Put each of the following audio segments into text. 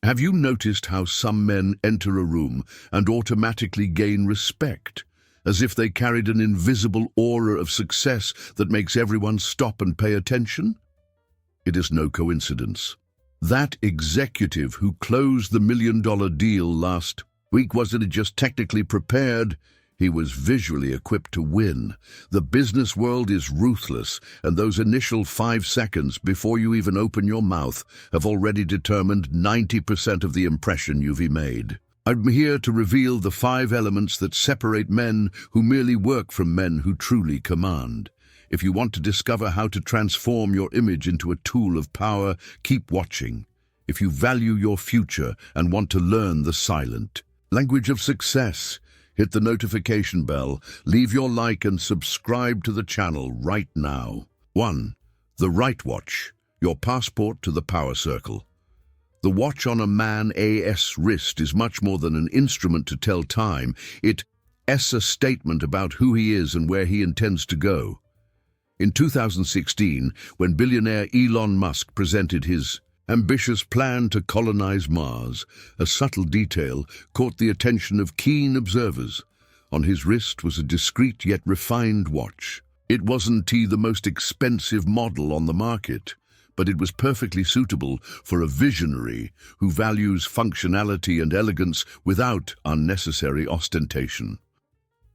Have you noticed how some men enter a room and automatically gain respect, as if they carried an invisible aura of success that makes everyone stop and pay attention? It is no coincidence. That executive who closed the million-dollar deal last week wasn't just technically prepared, he was visually equipped to win. The business world is ruthless, and those initial 5 seconds before you even open your mouth have already determined 90% of the impression you've made. I'm here to reveal the 5 elements that separate men who merely work from men who truly command. If you want to discover how to transform your image into a tool of power, keep watching. If you value your future and want to learn the silent language of success, hit the notification bell, leave your like and subscribe to the channel right now. 1. The right watch, your passport to the power circle. The watch on a man's wrist is much more than an instrument to tell time. It's a statement about who he is and where he intends to go. In 2016, when billionaire Elon Musk presented his ambitious plan to colonize Mars, a subtle detail caught the attention of keen observers. On his wrist was a discreet yet refined watch. It wasn't the most expensive model on the market, but it was perfectly suitable for a visionary who values functionality and elegance without unnecessary ostentation.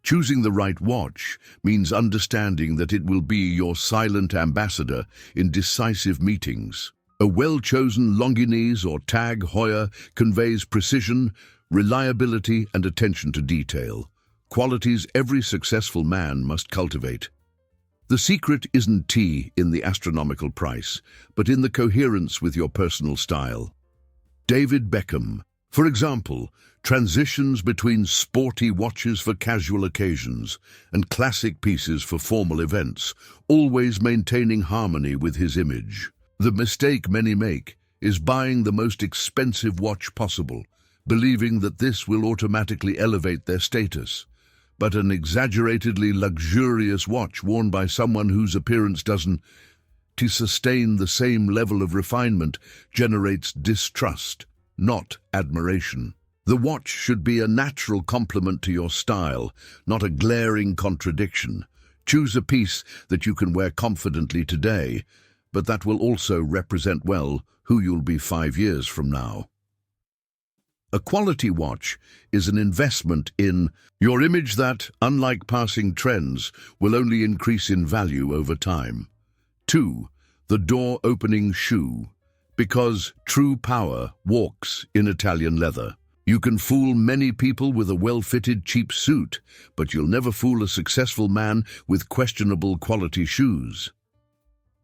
Choosing the right watch means understanding that it will be your silent ambassador in decisive meetings. A well-chosen Longines or Tag Heuer conveys precision, reliability, and attention to detail, qualities every successful man must cultivate. The secret isn't in the astronomical price, but in the coherence with your personal style. David Beckham, for example, transitions between sporty watches for casual occasions and classic pieces for formal events, always maintaining harmony with his image. The mistake many make is buying the most expensive watch possible, believing that this will automatically elevate their status. But an exaggeratedly luxurious watch worn by someone whose appearance doesn't sustain the same level of refinement generates distrust, not admiration. The watch should be a natural complement to your style, not a glaring contradiction. Choose a piece that you can wear confidently today, but that will also represent well who you'll be 5 years from now. A quality watch is an investment in your image that, unlike passing trends, will only increase in value over time. 2. The door-opening shoe, because true power walks in Italian leather. You can fool many people with a well-fitted cheap suit, but you'll never fool a successful man with questionable quality shoes.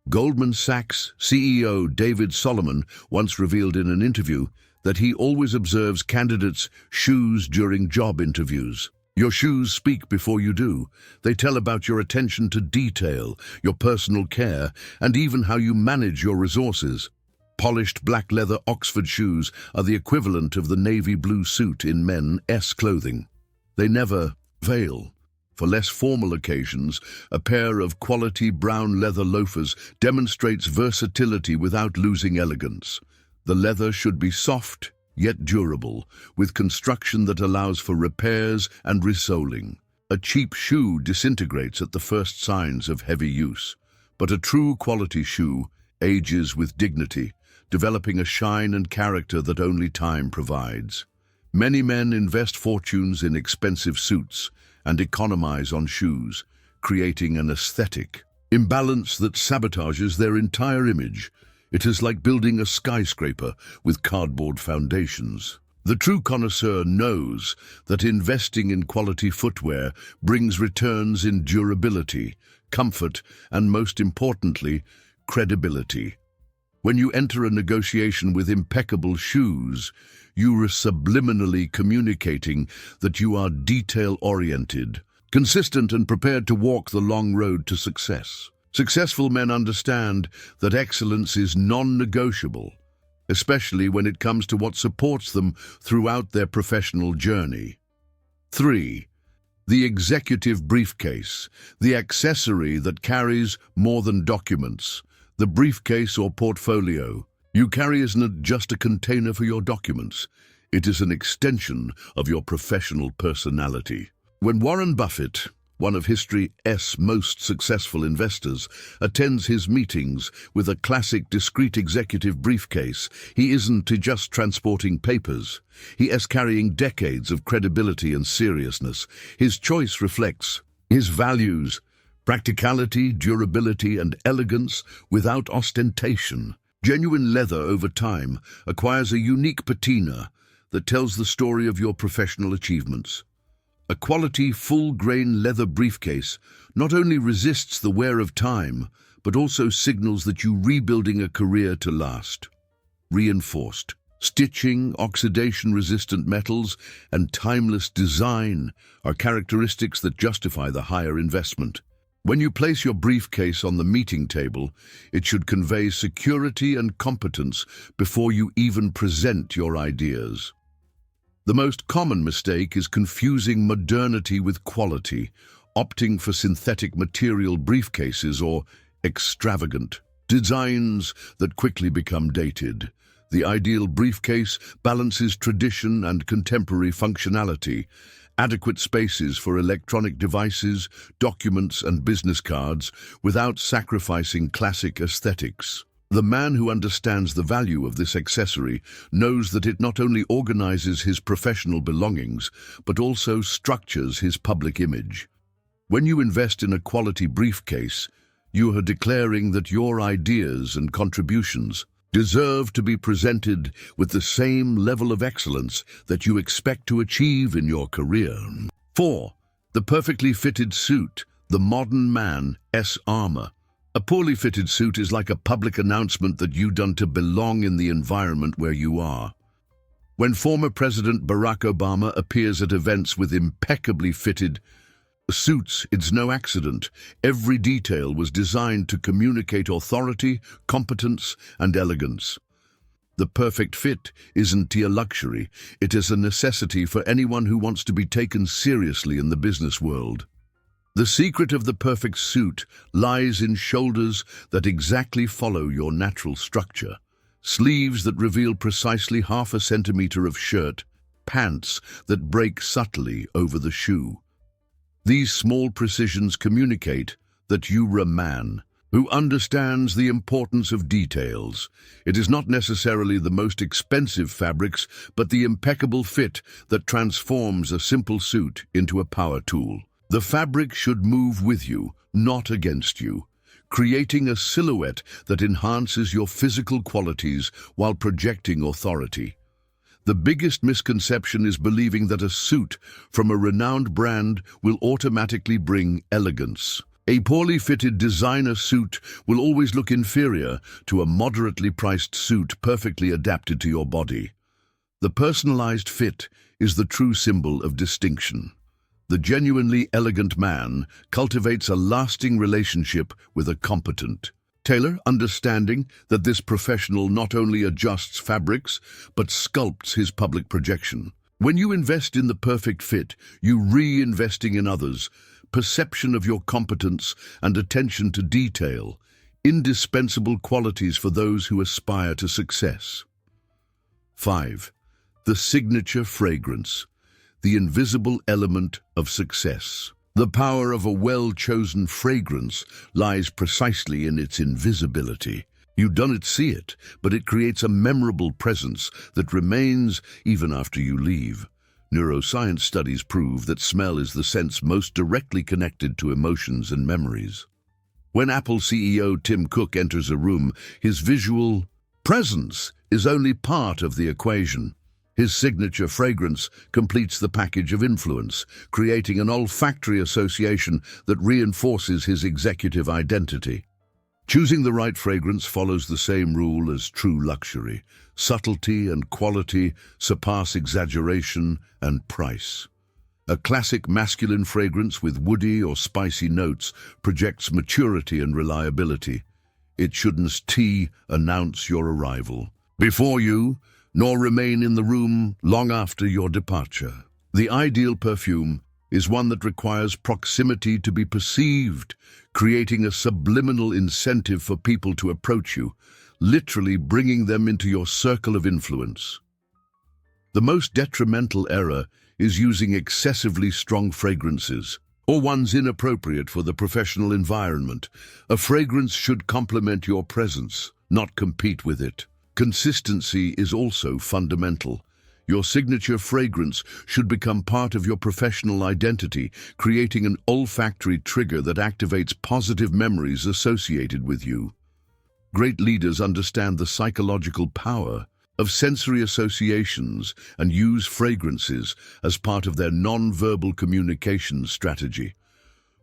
Goldman Sachs CEO David Solomon once revealed in an interview that he always observes candidates' shoes during job interviews. Your shoes speak before you do. They tell about your attention to detail, your personal care, and even how you manage your resources. Polished black leather Oxford shoes are the equivalent of the navy blue suit in men's clothing. They never fail. For less formal occasions, a pair of quality brown leather loafers demonstrates versatility without losing elegance. The leather should be soft, yet durable, with construction that allows for repairs and resoling. A cheap shoe disintegrates at the first signs of heavy use, but a true quality shoe ages with dignity, developing a shine and character that only time provides. Many men invest fortunes in expensive suits and economize on shoes, creating an aesthetic imbalance that sabotages their entire image. It is like building a skyscraper with cardboard foundations. The true connoisseur knows that investing in quality footwear brings returns in durability, comfort, and most importantly, credibility. When you enter a negotiation with impeccable shoes, you are subliminally communicating that you are detail-oriented, consistent, and prepared to walk the long road to success. Successful men understand that excellence is non-negotiable, especially when it comes to what supports them throughout their professional journey. 3. The executive briefcase, the accessory that carries more than documents. The briefcase or portfolio You carry isn't just a container for your documents. It is an extension of your professional personality. When Warren Buffett, one of history's most successful investors, attends his meetings with a classic discreet executive briefcase, he isn't just transporting papers. He is carrying decades of credibility and seriousness. His choice reflects his values: practicality, durability, and elegance without ostentation. Genuine leather over time acquires a unique patina that tells the story of your professional achievements. A quality, full-grain leather briefcase not only resists the wear of time, but also signals that you're rebuilding a career to last. Reinforced stitching, oxidation-resistant metals, and timeless design are characteristics that justify the higher investment. When you place your briefcase on the meeting table, it should convey security and competence before you even present your ideas. The most common mistake is confusing modernity with quality, opting for synthetic material briefcases or extravagant designs that quickly become dated. The ideal briefcase balances tradition and contemporary functionality, adequate spaces for electronic devices, documents, and business cards without sacrificing classic aesthetics. The man who understands the value of this accessory knows that it not only organizes his professional belongings, but also structures his public image. When you invest in a quality briefcase, you are declaring that your ideas and contributions deserve to be presented with the same level of excellence that you expect to achieve in your career. 4. The perfectly fitted suit, the modern man's armor. A poorly fitted suit is like a public announcement that you don't belong in the environment where you are. When former President Barack Obama appears at events with impeccably fitted suits, it's no accident. Every detail was designed to communicate authority, competence, and elegance. The perfect fit isn't a luxury, it is a necessity for anyone who wants to be taken seriously in the business world. The secret of the perfect suit lies in shoulders that exactly follow your natural structure, sleeves that reveal precisely half a centimeter of shirt, pants that break subtly over the shoe. These small precisions communicate that you're a man who understands the importance of details. It is not necessarily the most expensive fabrics, but the impeccable fit that transforms a simple suit into a power tool. The fabric should move with you, not against you, creating a silhouette that enhances your physical qualities while projecting authority. The biggest misconception is believing that a suit from a renowned brand will automatically bring elegance. A poorly fitted designer suit will always look inferior to a moderately priced suit perfectly adapted to your body. The personalized fit is the true symbol of distinction. The genuinely elegant man cultivates a lasting relationship with a competent tailor, understanding that this professional not only adjusts fabrics, but sculpts his public projection. When you invest in the perfect fit, you're reinvesting in others, perception of your competence and attention to detail, indispensable qualities for those who aspire to success. 5. The signature fragrance, the invisible element of success. The power of a well-chosen fragrance lies precisely in its invisibility. You don't see it, but it creates a memorable presence that remains even after you leave. Neuroscience studies prove that smell is the sense most directly connected to emotions and memories. When Apple CEO Tim Cook enters a room, his visual presence is only part of the equation. His signature fragrance completes the package of influence, creating an olfactory association that reinforces his executive identity. Choosing the right fragrance follows the same rule as true luxury. Subtlety and quality surpass exaggeration and price. A classic masculine fragrance with woody or spicy notes projects maturity and reliability. It shouldn't announce your arrival before you, nor remain in the room long after your departure. The ideal perfume is one that requires proximity to be perceived, creating a subliminal incentive for people to approach you, literally bringing them into your circle of influence. The most detrimental error is using excessively strong fragrances, or ones inappropriate for the professional environment. A fragrance should complement your presence, not compete with it. Consistency is also fundamental. Your signature fragrance should become part of your professional identity, creating an olfactory trigger that activates positive memories associated with you. Great leaders understand the psychological power of sensory associations and use fragrances as part of their non-verbal communication strategy.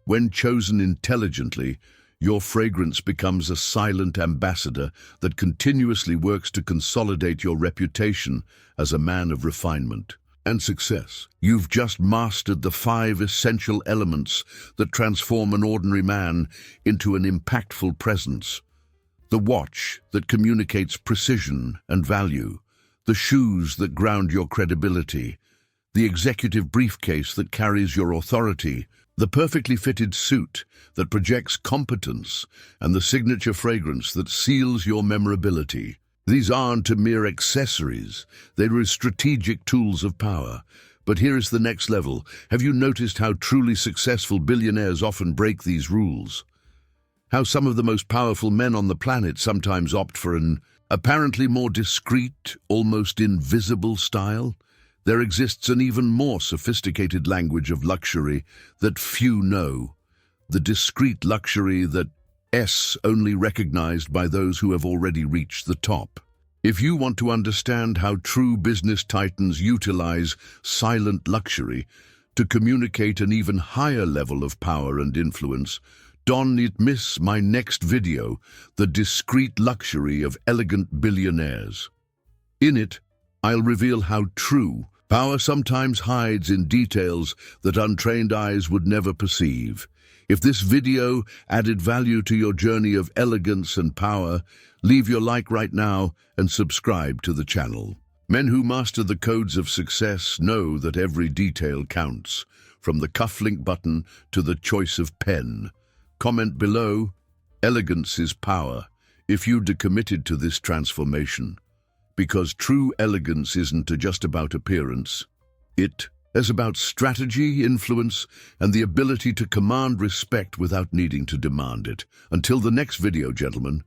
When chosen intelligently, your fragrance becomes a silent ambassador that continuously works to consolidate your reputation as a man of refinement and success. You've just mastered the 5 essential elements that transform an ordinary man into an impactful presence. The watch that communicates precision and value, the shoes that ground your credibility, the executive briefcase that carries your authority, the perfectly fitted suit that projects competence, and the signature fragrance that seals your memorability. These aren't mere accessories, they're strategic tools of power. But here is the next level. Have you noticed how truly successful billionaires often break these rules? How some of the most powerful men on the planet sometimes opt for an apparently more discreet, almost invisible style? There exists an even more sophisticated language of luxury that few know, the discreet luxury that's only recognized by those who have already reached the top. If you want to understand how true business titans utilize silent luxury to communicate an even higher level of power and influence, don't miss my next video, The Discreet Luxury of Elegant Billionaires. In it, I'll reveal how true power sometimes hides in details that untrained eyes would never perceive. If this video added value to your journey of elegance and power, leave your like right now and subscribe to the channel. Men who master the codes of success know that every detail counts, from the cufflink button to the choice of pen. Comment below, elegance is power, if you're committed to this transformation. Because true elegance isn't just about appearance. It is about strategy, influence, and the ability to command respect without needing to demand it. Until the next video, gentlemen,